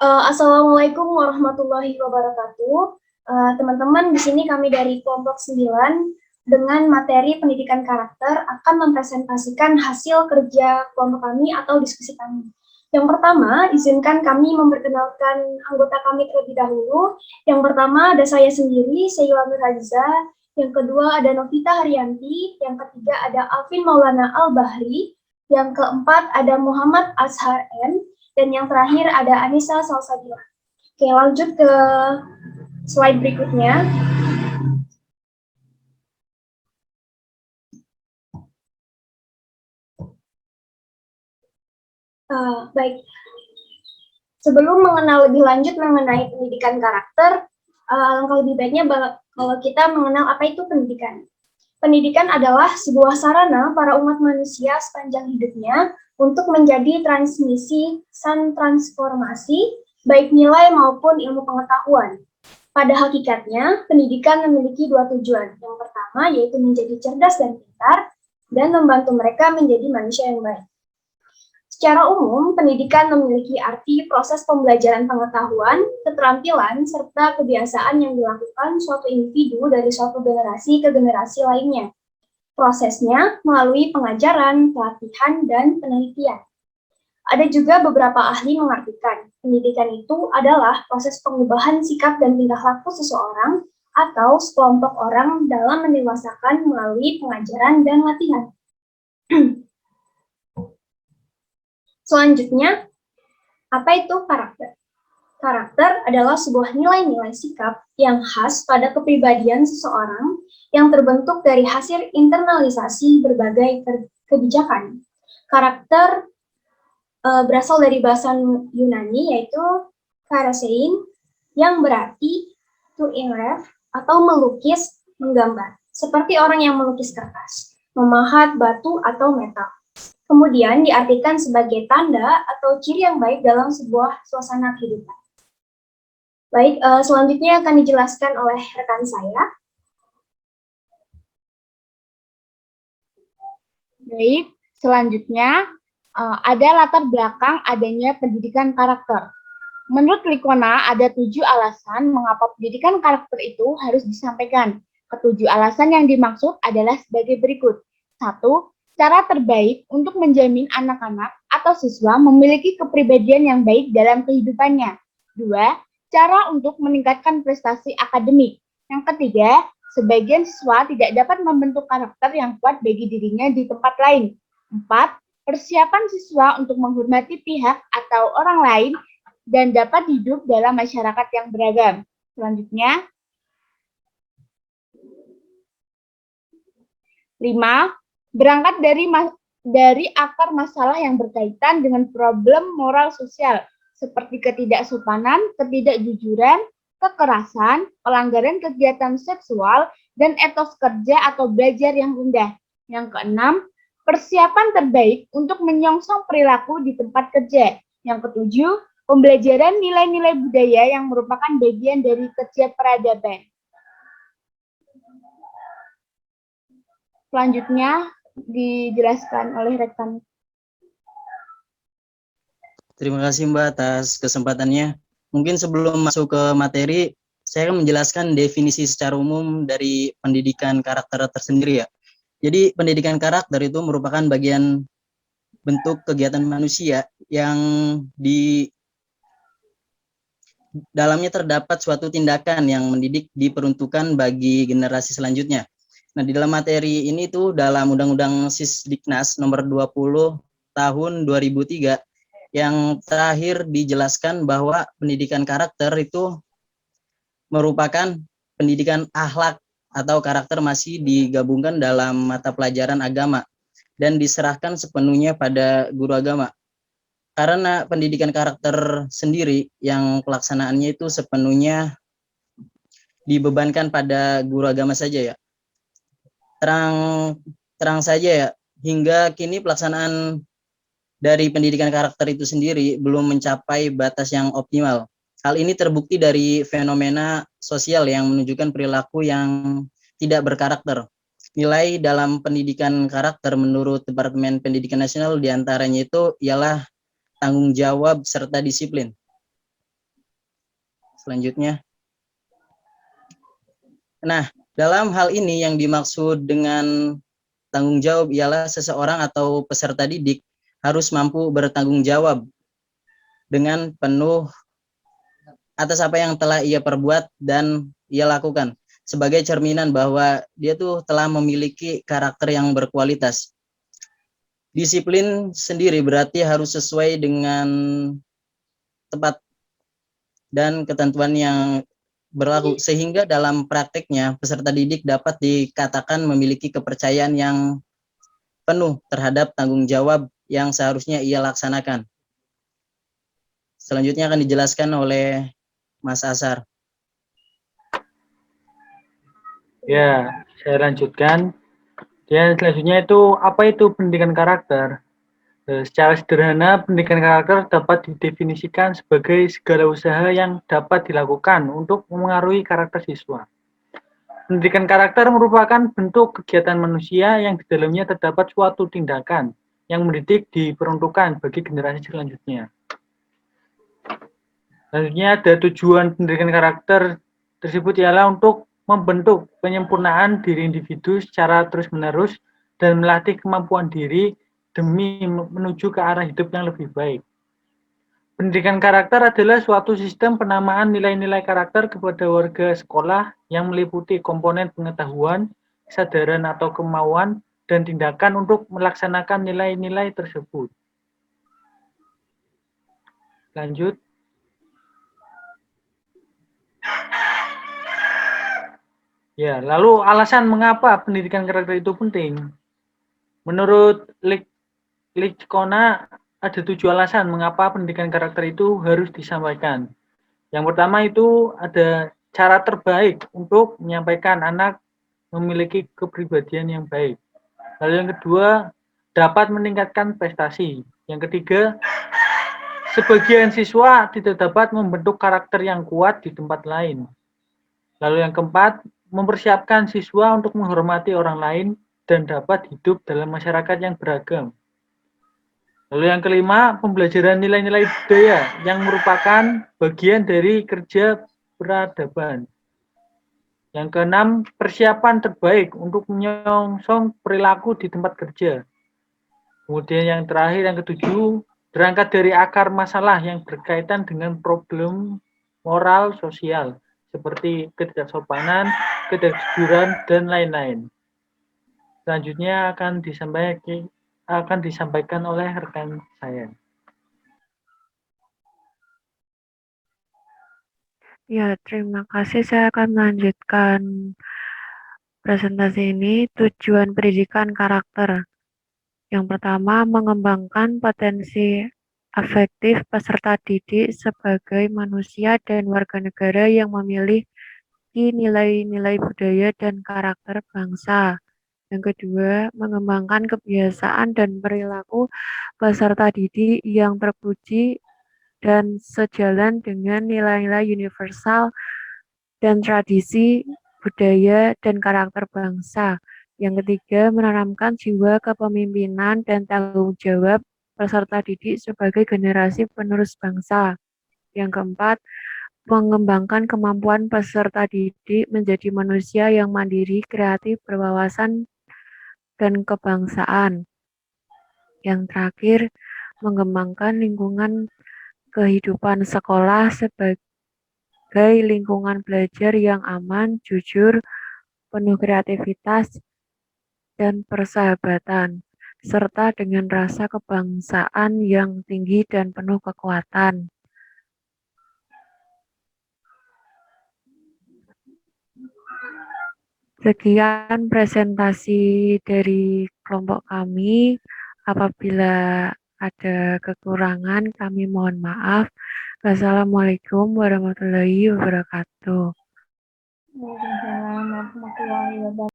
Assalamualaikum warahmatullahi wabarakatuh. Teman-teman, di sini kami dari kelompok 9 dengan materi pendidikan karakter akan mempresentasikan hasil kerja kelompok kami atau diskusi kami. Yang pertama, izinkan kami memperkenalkan anggota kami terlebih dahulu. Yang pertama ada saya sendiri, Sheila Mirza. Yang kedua ada Novita Haryanti. Yang ketiga ada Alvin Maulana Al-Bahri. Yang keempat ada Muhammad Azhar M. Dan yang terakhir ada Anissa Salsabila. Oke, lanjut ke slide berikutnya. Baik, sebelum mengenal lebih lanjut mengenai pendidikan karakter, alangkah lebih baiknya kalau kita mengenal apa itu pendidikan. Pendidikan adalah sebuah sarana para umat manusia sepanjang hidupnya untuk menjadi transmisi dan transformasi, baik nilai maupun ilmu pengetahuan. Pada hakikatnya, pendidikan memiliki dua tujuan. Yang pertama yaitu menjadi cerdas dan pintar, dan membantu mereka menjadi manusia yang baik. Secara umum, pendidikan memiliki arti proses pembelajaran pengetahuan, keterampilan, serta kebiasaan yang dilakukan suatu individu dari suatu generasi ke generasi lainnya. Prosesnya melalui pengajaran, pelatihan, dan penelitian. Ada juga beberapa ahli mengartikan, pendidikan itu adalah proses pengubahan sikap dan tingkah laku seseorang atau sekelompok orang dalam mendewasakan melalui pengajaran dan latihan. Selanjutnya, apa itu karakter? Karakter adalah sebuah nilai-nilai sikap yang khas pada kepribadian seseorang yang terbentuk dari hasil internalisasi berbagai kebijakan. Karakter berasal dari bahasa Yunani yaitu karasein, yang berarti to engrave atau melukis, menggambar, seperti orang yang melukis kertas, memahat batu atau metal. Kemudian diartikan sebagai tanda atau ciri yang baik dalam sebuah suasana kehidupan. Baik, selanjutnya akan dijelaskan oleh rekan saya. Baik, selanjutnya ada latar belakang adanya pendidikan karakter. Menurut Likona, ada 7 alasan mengapa pendidikan karakter itu harus disampaikan. Ketujuh alasan yang dimaksud adalah sebagai berikut. 1. Cara terbaik untuk menjamin anak-anak atau siswa memiliki kepribadian yang baik dalam kehidupannya. 2. Cara untuk meningkatkan prestasi akademik. Yang ketiga, sebagian siswa tidak dapat membentuk karakter yang kuat bagi dirinya di tempat lain. 4. Persiapan siswa untuk menghormati pihak atau orang lain dan dapat hidup dalam masyarakat yang beragam. Selanjutnya, 5. Berangkat dari akar masalah yang berkaitan dengan problem moral sosial, seperti ketidaksopanan, ketidakjujuran, kekerasan, pelanggaran kegiatan seksual, dan etos kerja atau belajar yang rendah. Yang keenam, persiapan terbaik untuk menyongsong perilaku di tempat kerja. Yang ketujuh, pembelajaran nilai-nilai budaya yang merupakan bagian dari kerja peradaban. Selanjutnya dijelaskan oleh rekan. Terima kasih Mbak atas kesempatannya. Mungkin sebelum masuk ke materi, saya akan menjelaskan definisi secara umum dari pendidikan karakter tersendiri ya. Jadi pendidikan karakter itu merupakan bagian bentuk kegiatan manusia yang di dalamnya terdapat suatu tindakan yang mendidik diperuntukkan bagi generasi selanjutnya. Nah, di dalam materi ini tuh dalam Undang-Undang Sisdiknas nomor 20 tahun 2003 yang terakhir dijelaskan bahwa pendidikan karakter itu merupakan pendidikan akhlak atau karakter masih digabungkan dalam mata pelajaran agama dan diserahkan sepenuhnya pada guru agama. Karena pendidikan karakter sendiri yang pelaksanaannya itu sepenuhnya dibebankan pada guru agama saja ya. Terang saja ya, hingga kini pelaksanaan dari pendidikan karakter itu sendiri belum mencapai batas yang optimal. Hal ini terbukti dari fenomena sosial yang menunjukkan perilaku yang tidak berkarakter. Nilai dalam pendidikan karakter menurut Departemen Pendidikan Nasional diantaranya itu ialah tanggung jawab serta disiplin. Selanjutnya. Nah, dalam hal ini yang dimaksud dengan tanggung jawab ialah seseorang atau peserta didik harus mampu bertanggung jawab dengan penuh atas apa yang telah ia perbuat dan ia lakukan, sebagai cerminan bahwa dia tuh telah memiliki karakter yang berkualitas. Disiplin sendiri berarti harus sesuai dengan tepat dan ketentuan yang berlaku, sehingga dalam prakteknya peserta didik dapat dikatakan memiliki kepercayaan yang penuh terhadap tanggung jawab yang seharusnya ia laksanakan. Selanjutnya akan dijelaskan oleh Mas Asar. Ya, saya lanjutkan. Dan selanjutnya itu, apa itu pendidikan karakter? Secara sederhana, pendidikan karakter dapat didefinisikan sebagai segala usaha yang dapat dilakukan untuk memengaruhi karakter siswa. Pendidikan karakter merupakan bentuk kegiatan manusia yang di dalamnya terdapat suatu tindakan yang mendidik diperuntukkan bagi generasi selanjutnya. Selanjutnya ada tujuan pendidikan karakter tersebut ialah untuk membentuk penyempurnaan diri individu secara terus-menerus dan melatih kemampuan diri demi menuju ke arah hidup yang lebih baik. Pendidikan karakter adalah suatu sistem penamaan nilai-nilai karakter kepada warga sekolah yang meliputi komponen pengetahuan, kesadaran atau kemauan, dan tindakan untuk melaksanakan nilai-nilai tersebut. Lanjut. Ya, lalu alasan mengapa pendidikan karakter itu penting? Menurut Lichkona, ada 7 alasan mengapa pendidikan karakter itu harus disampaikan. Yang pertama itu ada cara terbaik untuk menyampaikan anak memiliki kepribadian yang baik. Lalu yang kedua, dapat meningkatkan prestasi. Yang ketiga, sebagian siswa tidak dapat membentuk karakter yang kuat di tempat lain. Lalu yang keempat, mempersiapkan siswa untuk menghormati orang lain dan dapat hidup dalam masyarakat yang beragam. Lalu yang kelima, pembelajaran nilai-nilai budaya yang merupakan bagian dari kerja peradaban. Yang keenam, persiapan terbaik untuk menyongsong perilaku di tempat kerja. Kemudian yang terakhir, yang ketujuh, berangkat dari akar masalah yang berkaitan dengan problem moral sosial, seperti ketidaksopanan, ketidakjujuran, dan lain-lain. Selanjutnya akan disampaikan oleh rekan saya. Ya, terima kasih. Saya akan melanjutkan presentasi ini. Tujuan pendidikan karakter. Yang pertama, mengembangkan potensi afektif peserta didik sebagai manusia dan warga negara yang memiliki nilai-nilai budaya dan karakter bangsa. Yang kedua, mengembangkan kebiasaan dan perilaku peserta didik yang terpuji dan sejalan dengan nilai-nilai universal dan tradisi, budaya, dan karakter bangsa. Yang ketiga, menanamkan jiwa kepemimpinan dan tanggung jawab peserta didik sebagai generasi penerus bangsa. Yang keempat, mengembangkan kemampuan peserta didik menjadi manusia yang mandiri, kreatif, berwawasan, dan kebangsaan. Yang terakhir, mengembangkan lingkungan kehidupan sekolah sebagai lingkungan belajar yang aman, jujur, penuh kreativitas, dan persahabatan, serta dengan rasa kebangsaan yang tinggi dan penuh kekuatan. Sekian presentasi dari kelompok kami. Apabila ada kekurangan, kami mohon maaf. Wassalamualaikum warahmatullahi wabarakatuh. Waalaikumsalam warahmatullahi wabarakatuh.